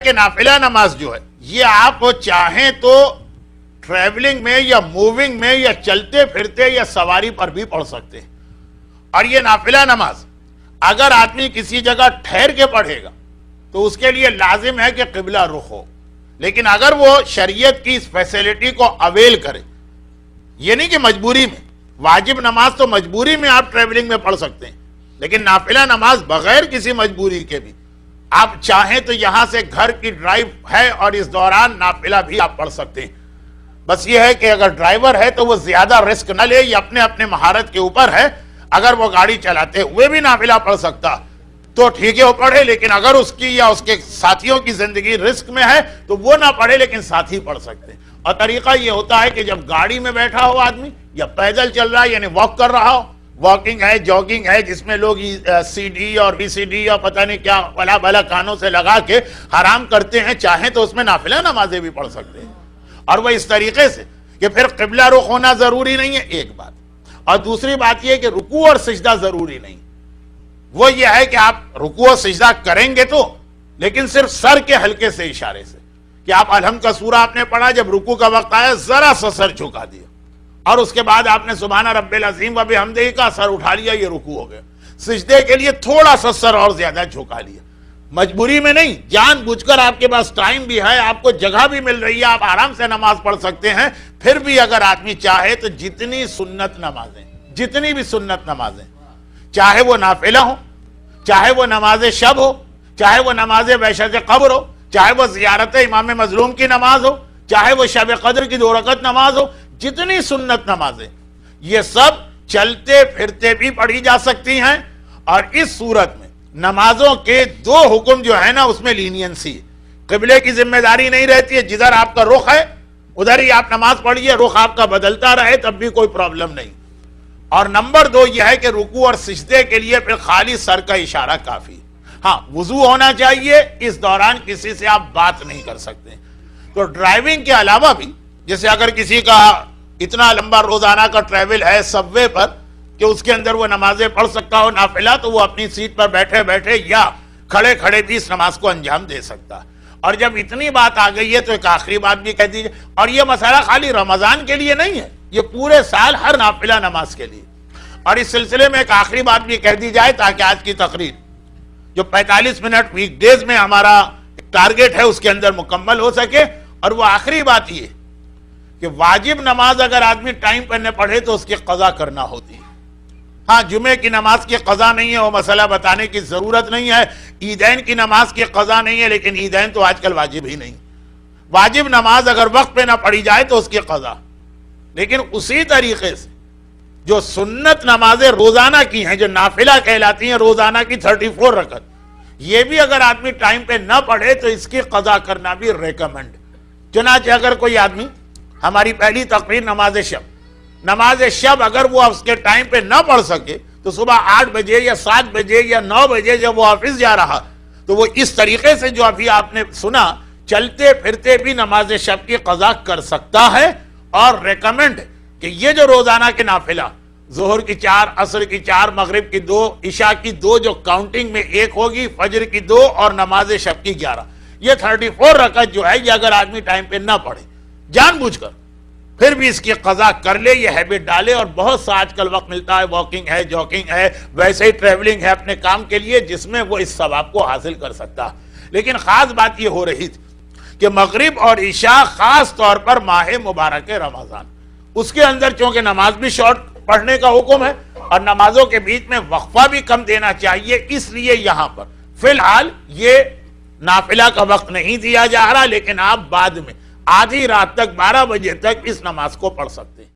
کہ نافلہ نماز جو ہے یہ آپ چاہیں تو ٹریولنگ میں یا موونگ میں یا چلتے پھرتے یا سواری پر بھی پڑھ سکتے ہیں. اور یہ نافلہ نماز اگر آدمی کسی جگہ ٹھہر کے پڑھے گا تو اس کے لیے لازم ہے کہ قبلہ رخ ہو. لیکن اگر وہ شریعت کی اس فیسلٹی کو اویل کرے، یہ نہیں کہ مجبوری میں، واجب نماز تو مجبوری میں آپ ٹریولنگ میں پڑھ سکتے ہیں، لیکن نافلہ نماز بغیر کسی مجبوری کے بھی آپ چاہیں تو یہاں سے گھر کی ڈرائیو ہے اور اس دوران نافلہ بھی آپ پڑھ سکتے ہیں. بس یہ ہے کہ اگر ڈرائیور ہے تو وہ زیادہ رسک نہ لے، یہ اپنے مہارت کے اوپر ہے. اگر وہ گاڑی چلاتے ہوئے بھی نافلہ پڑھ سکتا تو ٹھیک ہے وہ پڑھے، لیکن اگر اس کی یا اس کے ساتھیوں کی زندگی رسک میں ہے تو وہ نہ پڑھے لیکن ساتھی پڑھ سکتے ہیں. اور طریقہ یہ ہوتا ہے کہ جب گاڑی میں بیٹھا ہو آدمی یا پیدل چل رہا ہے یعنی واک کر رہا ہو، واکنگ ہے، جاگنگ ہے، جس میں لوگ سی ڈی اور بی سی ڈی اور پتہ نہیں کیا بلا بلا کانوں سے لگا کے حرام کرتے ہیں، چاہیں تو اس میں نافلہ نمازیں بھی پڑھ سکتے ہیں. اور وہ اس طریقے سے کہ پھر قبلہ رخ ہونا ضروری نہیں ہے، ایک بات. اور دوسری بات یہ کہ رکوع اور سجدہ ضروری نہیں. وہ یہ ہے کہ آپ رکوع اور سجدہ کریں گے تو لیکن صرف سر کے ہلکے سے اشارے سے، کہ آپ الحمد کا سورہ آپ نے پڑھا، جب رکوع کا وقت آیا ذرا سا سر جھکا دیا اور اس کے بعد آپ نے سبحان رب العظیم و بحمدہ کا سر اٹھا لیا، یہ رکوع ہو گیا. سجدے کے لیے تھوڑا سا سر اور زیادہ جھکا لیا، مجبوری میں نہیں، جان بوجھ کر. آپ کے پاس ٹائم بھی ہے، آپ کو جگہ بھی مل رہی ہے، آپ آرام سے نماز پڑھ سکتے ہیں. پھر بھی اگر آدمی چاہے تو جتنی سنت نمازیں، جتنی بھی سنت نمازیں، چاہے وہ نافلہ ہو، چاہے وہ نماز شب ہو، چاہے وہ نماز بیشت قبر ہو، چاہے وہ زیارت امام مظلوم کی نماز ہو، چاہے وہ شب قدر کی 2 رکعت نماز ہو، جتنی سنت نمازیں یہ سب چلتے پھرتے بھی پڑھی جا سکتی ہیں. اور اس صورت میں نمازوں کے 2 حکم جو ہے نا اس میں لینینسی، قبلے کی ذمہ داری نہیں رہتی ہے، جدھر آپ کا رخ ہے ادھر ہی آپ نماز پڑھیے، رخ آپ کا بدلتا رہے تب بھی کوئی پرابلم نہیں. اور نمبر 2 یہ ہے کہ رکوع اور سجدے کے لیے پھر خالی سر کا اشارہ کافی. ہاں وضو ہونا چاہیے، اس دوران کسی سے آپ بات نہیں کر سکتے. تو ڈرائیونگ کے علاوہ بھی جیسے اگر کسی کا اتنا لمبا روزانہ کا ٹریول ہے سب وے پر کہ اس کے اندر وہ نمازیں پڑھ سکتا ہو نافلہ، تو وہ اپنی سیٹ پر بیٹھے بیٹھے یا کھڑے کھڑے بھی اس نماز کو انجام دے سکتا. اور جب اتنی بات آ گئی ہے تو ایک آخری بات بھی کہہ دیجیے، اور یہ مسئلہ خالی رمضان کے لیے نہیں ہے، یہ پورے سال ہر نافلہ نماز کے لیے. اور اس سلسلے میں ایک آخری بات بھی کہہ دی جائے تاکہ آج کی تقریر جو 45 منٹ ویک ڈیز میں ہمارا ٹارگٹ ہے اس کے اندر مکمل ہو سکے. اور وہ آخری بات یہ کہ واجب نماز اگر آدمی ٹائم پر نہ پڑھے تو اس کی قضا کرنا ہوتی ہے. ہاں جمعے کی نماز کی قضا نہیں ہے، وہ مسئلہ بتانے کی ضرورت نہیں ہے. عیدین کی نماز کی قضا نہیں ہے، لیکن عیدین تو آج کل واجب ہی نہیں. واجب نماز اگر وقت پہ نہ پڑھی جائے تو اس کی قضا. لیکن اسی طریقے سے جو سنت نمازیں روزانہ کی ہیں، جو نافلہ کہلاتی ہیں روزانہ کی 34 رکعت، یہ بھی اگر آدمی ٹائم پہ نہ پڑھے تو اس کی قضا کرنا بھی ریکمنڈ. چنانچہ اگر کوئی آدمی ہماری پہلی تقریر نماز شب اگر وہ اس کے ٹائم پہ نہ پڑھ سکے تو صبح 8 بجے یا 7 بجے یا 9 بجے جب وہ آفس جا رہا تو وہ اس طریقے سے جو ابھی آپ نے سنا چلتے پھرتے بھی نماز شب کی قضا کر سکتا ہے. اور ریکمنڈ کہ یہ جو روزانہ کے نافلہ ظہر کی 4، عصر کی 4، مغرب کی 2، عشاء کی 2 جو کاؤنٹنگ میں 1 ہوگی، فجر کی 2 اور نماز شب کی 11، یہ 34 رکعت جو ہے یہ اگر آدمی ٹائم پہ نہ پڑھے جان بوجھ کر پھر بھی اس کی قضا کر لے، یہ ہیبٹ ڈالے. اور بہت سا آج کل وقت ملتا ہے، واکنگ ہے، جاگنگ ہے، ویسے ہی ٹریولنگ ہے اپنے کام کے لیے، جس میں وہ اس ثواب کو حاصل کر سکتا. لیکن خاص بات یہ ہو رہی تھی کہ مغرب اور عشاء خاص طور پر ماہ مبارک رمضان، اس کے اندر چونکہ نماز بھی شارٹ پڑھنے کا حکم ہے اور نمازوں کے بیچ میں وقفہ بھی کم دینا چاہیے، اس لیے یہاں پر فی الحال یہ نافلہ کا وقت نہیں دیا جا رہا، لیکن آپ بعد میں آدھی رات تک 12 بجے تک اس نماز کو پڑھ سکتے ہیں.